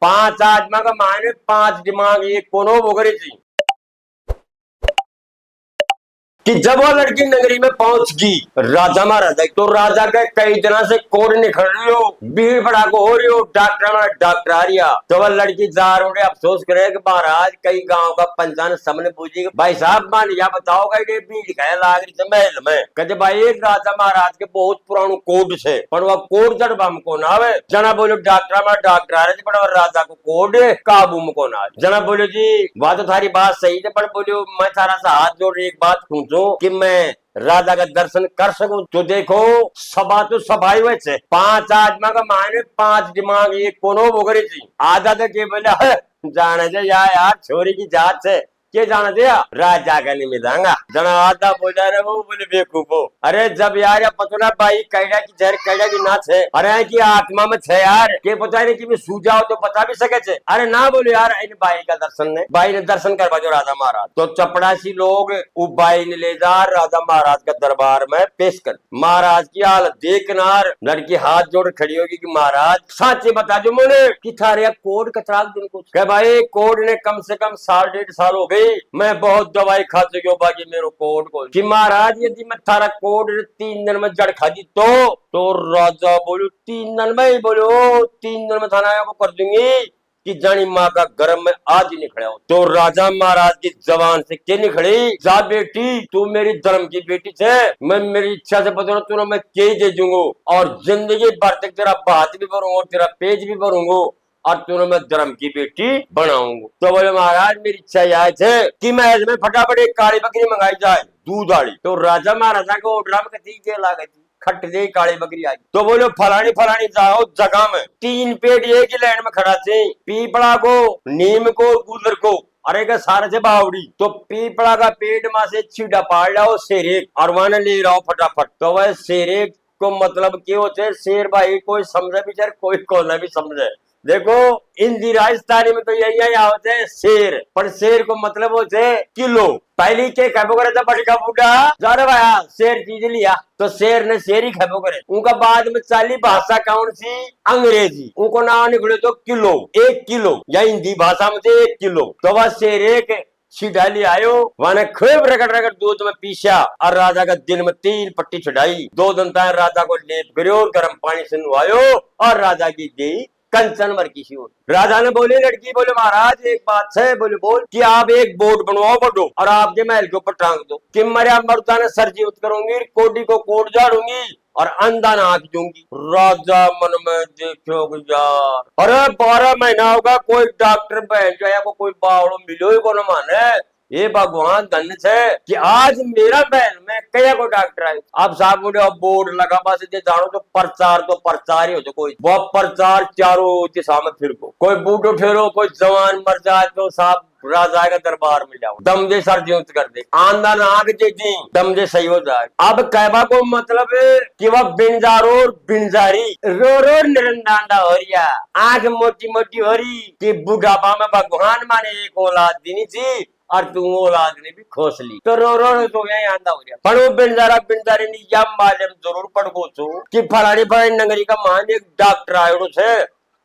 पांच आत्मा का मायने पांच दिमाग ये कोनो वगैरह थी कि जब वो लड़की नगरी में पहुंच गई राजा महाराजा तो राजा के कई दिनों से कोड निकल रही हो भीड़ भड़ाको हो रही हो डॉक्टर आ रही तो वह लड़की जा रहे अफसोस करे कि महाराज कई गांव का पंचायत सबने पूछी भाई साहब मान या बताओगा ये भीड़ कहे लाग रही थी महल में कहते भाई एक राजा महाराज के बहुत पुरानो कोड से पर वह कोड जड़ हमको ना आवे जना बोलो डॉक्टर आ रहे पर राजा को कोड काबू में को ना जना बोलो जी बात तो थारी बात सही है पर बोलो मैं थारा सा हाथ जोड़ एक बात पूछूं कि मैं राजा का दर्शन कर सकूं तो देखो सभा तो सभाई हुए थे पांच आत्मा का मायने पांच दिमाग ये कोनो वगैरह थी आधा तो के बोला जाने से यार छोरी की जात से के जाना दिया राजा का नहीं मिलांगा जना आधा बोला रे वो बोले बेवकूफो अरे जब यार पतला भाई कैडा की जहर कैडा की ना थे अरे की आत्मा में थे यार के पता नहीं कि मैं सू जाओ तो बता भी सके थे अरे ना बोले यार इन भाई का दर्शन ने भाई ने दर्शन करवा जो राजा महाराज तो चपड़ासी लोग वो भाई ने ले जा राजा महाराज का दरबार में पेश कर महाराज की हालत देखनार लड़की हाथ जोड़ खड़ी होगी कि महाराज साचे बता दो मुझे कि थारे कोड कतराक दिन कुछ कह भाई कोड ने कम से कम साल 1.5 साल हो गए मैं बहुत दवाई खा चुकी हूँ बाकी मेरे कोड को कि महाराज यदि मैं थारा कोड 3 दिन में जड़ खा दी तो राजा बोलो 3 दिन में ही बोलो 3 दिन में थाना को कर दूंगी कि जानी माँ का गर्म में आज ही निकला हो तो राजा महाराज की जबान से क्या निकली जा बेटी तू मेरी धर्म की बेटी थे मैं मेरी इच्छा से बदलो तू मैं के दे दूंगा और जिंदगी भर तक तेरा बात भी भरूंगा तेरा पेज भी भरूंगा और तुम मैं धर्म की बेटी बनाऊंगा तो बोले महाराज मेरी इच्छा यह थे कि मैं इसमें फटाफट एक काली बकरी मंगाई जाए दूध वाली तो राजा महाराजा को ऑर्डर में कथी के लागत खट दे काली बकरी आई तो बोलो फलानी जाओ जगह में 3 पेड़ एक ही लाइन में खड़ा थे पीपड़ा को नीम को गुलर को अरे का सारे से बावड़ी तो पीपड़ा का पेड़ में से छीड़ा पाड़ लाओ शेरेक और वहां ले रहा फटाफट तो वह शेरेक को मतलब क्यों होते शेर भाई कोई समझे बिचार कोई को ना भी समझे देखो हिंदी राजस्थानी में तो यही होते हैं शेर पर शेर को मतलब होते किलो पहली के खैबो करे था बड़का बूढ़ा जा रहे भाई शेर चीज लिया तो शेर ने शेर ही खैबो करे उनका बाद में चाली भाषा कौन सी अंग्रेजी उनको नाम निकले तो किलो 1 किलो या हिंदी भाषा में 1 किलो तो वह शेर एक सीधा ले आयो वहां खूब रगड़ दूध में पीसा और राजा का दिन में 3 पट्टी चढ़ाई 2 दिन तक राजा को लेप करो गर्म पानी से नुआयो और राजा की गई कंचन वर की राजा ने बोले लड़की बोले महाराज एक बात है बोले बोल कि आप एक बोर्ड बनवाओ बड़ो और आपके महल के ऊपर टांग दो कि मरिया मर्दा ने सर जीवित करूंगी कोडी को कोट झाड़ूंगी और अंधा नाक दूंगी राजा मन में देखो यार अरे 12 महीना होगा कोई डॉक्टर बहन जो है कोई बावड़ो मिलो ही को न माने ये भगवान धन्य है कि आज मेरा महल में कई को डॉक्टर आए आप साहब मुझे बोर्ड लगा बस जानो तो प्रचार ही हो जो कोई वो प्रचार चारों दिशा में फिर को कोई बूढ़ो ठहरो कोई जवान मर जाए तो साहब राजा का दरबार में जाओ दम दे सर जीवित कर दे आंदा नाग दे दी दम दे सही हो जाए अब कहबा को मतलब कि वह बिंजारो बिंजारी रो निरंदांडा हो रिया आंख मोटी मोटी हो रही कि बुढ़ापा में भगवान माने एक औलाद देनी थी और तू औलाद ने भी खोस ली तो रो तो यही आंदा हो गया पर वो बिंजारी ने यह मालूम जरूर पड़ गो कि फलानी नगरी का मान एक डॉक्टर आयो से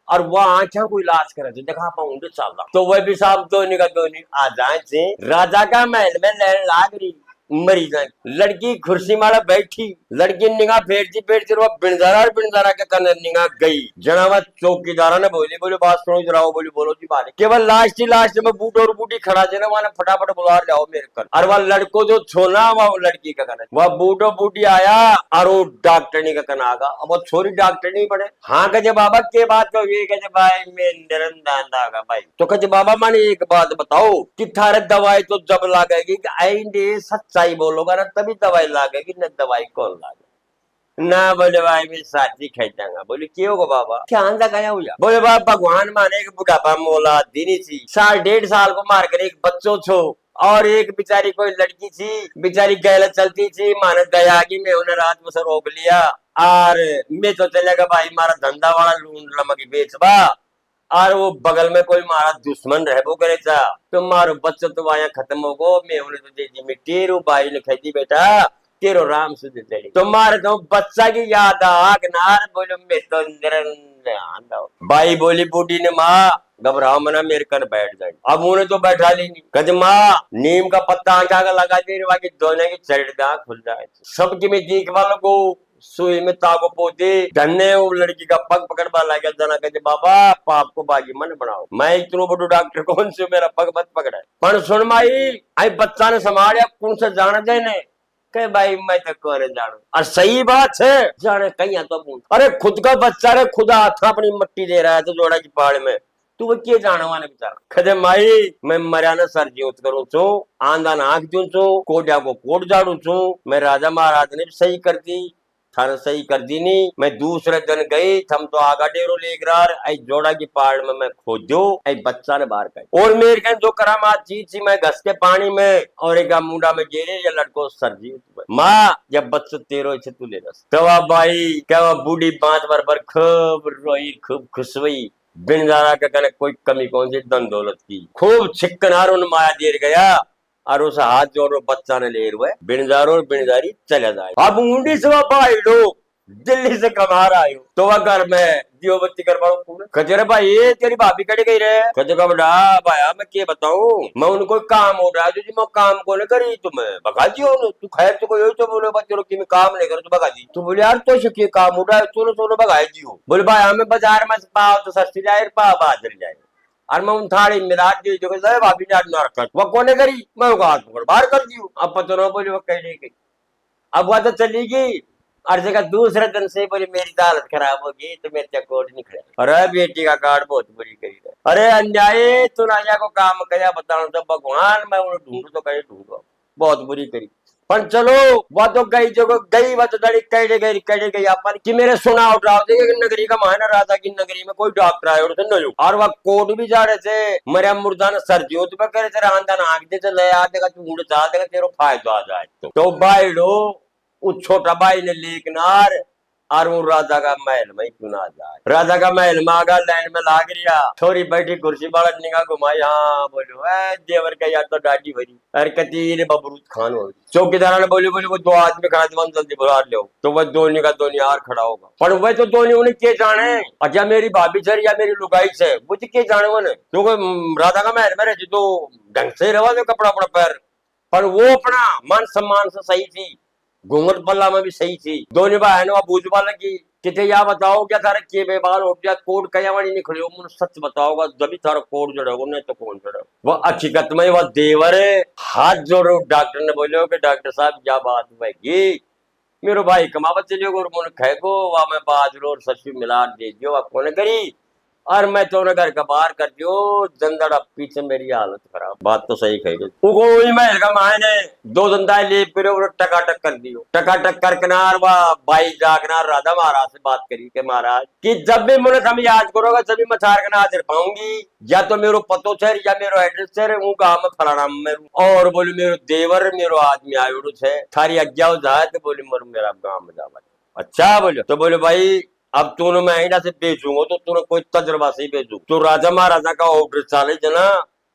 और वह आंखों को इलाज करे थे देखा पाऊंगे साल तो वह भी साहब दोनी का दोनी आ जाए थे राजा का महल में लहर लाग रही मरी जाए लड़की कुर्सी माला बैठी लड़की निगाह फेरती वो बिनजारा के कन्ने निगाह गई जनावा चौकीदारा ने बोले बात सुनो जरा बोलो जी बारे केवल लास्ट में बूट और बूटी खड़ा थे ना वहां फटाफट बुला जाओ मेरे कर और वह लड़को जो छोना वह लड़की का कन वह बूटो बूटी आया और वो डॉक्टरनी का कन आगा अब वो छोरी डॉक्टर नहीं पड़े हाँ कहे बाबा के बात को ये कहे भाई मैं निरंदांदा का भाई तो कहे बाबा माने एक बात बताओ कि थारे दवाई तो जब लागेगी कि आईने सच्चाई बोलोगा ना तभी दवाई लागेगी न दवाई कौन लागे ना बोले भाई मैं साथी खेचांगा बोले क्यों को बाबा क्या आंदा गया हुआ बोले बाबा भगवान माने कि बुढ़ापा में औलाद देनी थी 1.5 साल को मार कर एक बच्चों छो और एक बेचारी कोई लड़की थी बेचारी गैल चलती थी माने दया की मैं उन्हें रात में से रोक लिया और मैं तो चलेगा भाई मारा धंधा वाला लून नमक बेचबा और वो बगल में कोई मारा दुश्मन रहबो करे था तो मारो बच्चों तो वाया खत्म हो गो मैं उन्हें तो दे दी मैं तेरो भाई ने खेती बेटा तेरो राम सुध चली तो मारे तो बच्चा की याद आग नार बोलो मैं तो भाई बोली बूढ़ी ने, माँ घबराओ मना, मेरे कर बैठ जाए। अब उन्हें तो बैठा ली नहीं। कहते माँ नीम का पत्ता आंखा का लगा दे, बाकी दोनों की चढ़ खुल जाए। सबकी में देख वालों को सुई में ताको पोते धन्य वो लड़की का पग पकड़वा लगा। जना कहते बाबा पाप को बागी मन बनाओ, मैं इतनो बड़ो डॉक्टर कौन से मेरा पग मत पकड़ा। पर सुन माई आई बच्चा ने संभालिया कौन से जान देने के भाई मैं तो करे जानू। और सही बात है जाने कहीं तो पूछ, अरे खुद का बच्चा रे खुदा हाथ अपनी मट्टी दे रहा है तो जोड़ा की पहाड़ में तू वो के जाने वाले बेचारा। कदे माई मैं मरिया ना सर ज्योत करूं छू, आंदा नाक दूं छू, कोडिया को कोट जाड़ू छू। मैं राजा महाराज ने भी सही कर दी, थाने सही कर दी नहीं। मैं दूसरे दिन गई थम तो आगा डेरो लेकर आई जोड़ा की पहाड़ में मैं खोजो आई बच्चा ने बाहर कर। और मेरे कहीं जो करामात चीज थी मैं घस के पानी में और एक मुंडा में गिरे या लड़को सर्जी माँ जब बच्चों तेरो इसे तू ले रस तो भाई क्या बूढ़ी बात बरबर खूब रोई खूब खुश हुई। बिन जारा के कहने कोई कमी कौन सी धन दौलत की, खूब छिक्कनार उन माया देर गया और उस हाथ जोड़ो बच्चा ने ले रुए बिनजारो बिनजारी चले जाए। अब ऊंडी से भाई लोग दिल्ली से कमा रहा हूँ तो वह घर में दियो बत्ती करवाओ। कचरे भाई ये तेरी भाभी कड़ी गई रहे कचे का बड़ा भाया मैं क्या बताऊं, मैं उनको काम हो रहा है जो मैं काम को नहीं करी तुम्हें भगा दियो तू खैर तो कोई तो बोले बच्चों की मैं काम नहीं करूँ तो भगा दी। तो बोले यार तो शक्य काम हो रहा है चलो चलो भगाई दियो। बोले भाई हमें बाजार में पाओ तो सस्ती जाए पाओ बाजार जाए और मैं उन थाड़ी मिला दी जो भाभी ने ना रखा वह कोने करी मैं हाथ पकड़ बाहर कर दी। अब पता ना बोले वो कह गई। अब वह तो चली गई और जगह दूसरे दिन से बोली मेरी हालत खराब होगी तो मेरे कोट निकले। अरे बेटी का कार्ड बहुत बुरी करी है, अरे अन्याय तू राजा को काम कया बताऊं तो भगवान मैं उन्हें ढूंढू तो कहीं ढूंढो बहुत बुरी करी। पर चलो वह तो गई जो गई वह तो दड़ी कैडे गई अपन कि मेरे सुना उठाओ देखिए नगरी का मायना राजा की नगरी में कोई डॉक्टर आए और वह कोट भी जा रहे थे मेरे मुर्दा ने सर्दियों तो करे तेरा आंदा आग दे ले आ देगा तू ढूंढ चाह देगा तेरा फायदा आ जाए। तो भाई लो उस छोटा भाई ने लेकनार और वो राजा का महल में क्यों ना जाए। राजा का महल में आगा लाइन में लाग रिया छोरी बैठी कुर्सी बाला निगाह घुमाई। हाँ बोलो देवर का यार तो डाडी भरी अरे कतीर बबरूद खान हो। चौकीदार ने बोली बोली वो दो आदमी खड़ा जल्दी बुला लो तो वह दोनी का दोनी यार खड़ा होगा। पर वह तो दोनी उन्हें के जाने अच्छा मेरी भाभी सर या मेरी लुगाई से वो तो के जाने वो क्योंकि राजा का महल में रहे तो ढंग से रवा दो कपड़ा अपना पैर पर वो अपना मान सम्मान से सही थी घूंघट पल्ला में भी सही थी। दोनों बहन बूझवा लगी किते या बताओ क्या थारा के बेबाल हो गया कोड कया वाली निकले मुझे सच बताओगा जब थारा कोड जड़ेगा नहीं तो कौन जड़ेगा। वह हकीकत में वह देवर है हाथ जोड़ो डॉक्टर ने बोलो कि डॉक्टर साहब क्या बात होगी मेरो भाई कमावत चलियो मुझे खेगो वह मैं बाजरो और सब्जी मिला दे दियो आपको ने करी और मैं तो घर का बाहर कर दियो जंदड़ा पीछे मेरी हालत खराब। बात तो सही कही वही महल का मायने दो दंदाए ले फिर टकाटक कर दियो टकाटक कर कनार व भाई जागनार राधा महाराज से बात करी के महाराज कि जब भी मुझे हम याद करोगा जब भी मैं थार का हाजिर पाऊंगी या तो मेरो पतो छे या मेरो एड्रेस छे वो गांव में फलाना मेरू और बोली मेरो देवर मेरो आदमी आयुड़ छे थारी आज्ञा हो जाए तो बोली मरु मेरा गांव में जावा। अच्छा बोलो तो बोले भाई अब तूने मैं अहिड़ा से बेचूंगा तो तूने कोई तजर्बा से ही बेचू तो राजा महाराजा का ऑर्डर चाले जना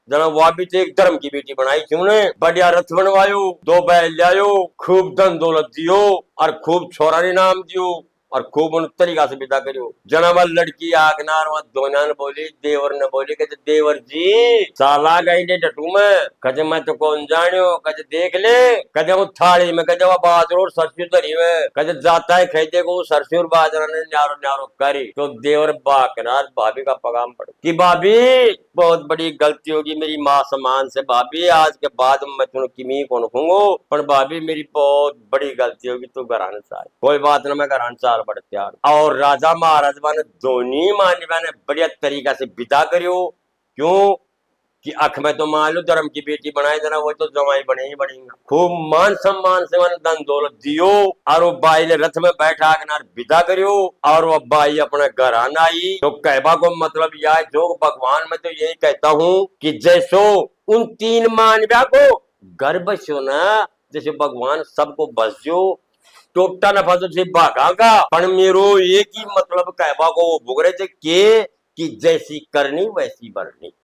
जना वह भी तो एक धर्म की बेटी बनाई थी उन्हें बढ़िया रथ बनवायो दो बैल लायो खूब धन दौलत दियो और खूब छोरा ने नाम दियो और खूब उन तरीका से विदा करियो। जना वह लड़की आगनार वह दोना ने बोली देवर ने बोली कहते देवर जी साला गई डटू में कहे मैं तो कौन जानियो कहे देख ले कहे वो थाली में कहे वह बाजरो और सरसों धरी में कहे जाता है खेते को सरसों और बाजरा ने न्यारो न्यारो करी तो देवर बाकनार भाभी का पगाम पड़ कि भाभी बहुत बड़ी गलती होगी मेरी माँ समान से भाभी आज के बाद मैं तुम्हें किमी को रखूंगो पर भाभी मेरी बहुत बड़ी गलती होगी तो घर आने चाहिए कोई बात ना मैं घर आने बड़े त्यार। और राजा महाराज ने दोनों मानवा ने बढ़िया तरीका से विदा करियो क्यों कि अख में तो मान लो धर्म की बेटी बनाए देना वो तो जमाई बने ही बनेगा खूब मान सम्मान से मन धन दौलत दियो और वो बाई ने रथ में बैठा के विदा करियो और वो बाई अपने घर आना आई तो कहबा को मतलब यह जो भगवान में तो यही कहता हूँ कि जैसो उन तीन मानवा को घर बसो ना जैसे भगवान सबको बसो टोटा नफा तो से भागा पर मेरो एक ही मतलब कहबा को भुगरे थे कि जैसी करनी वैसी बरनी।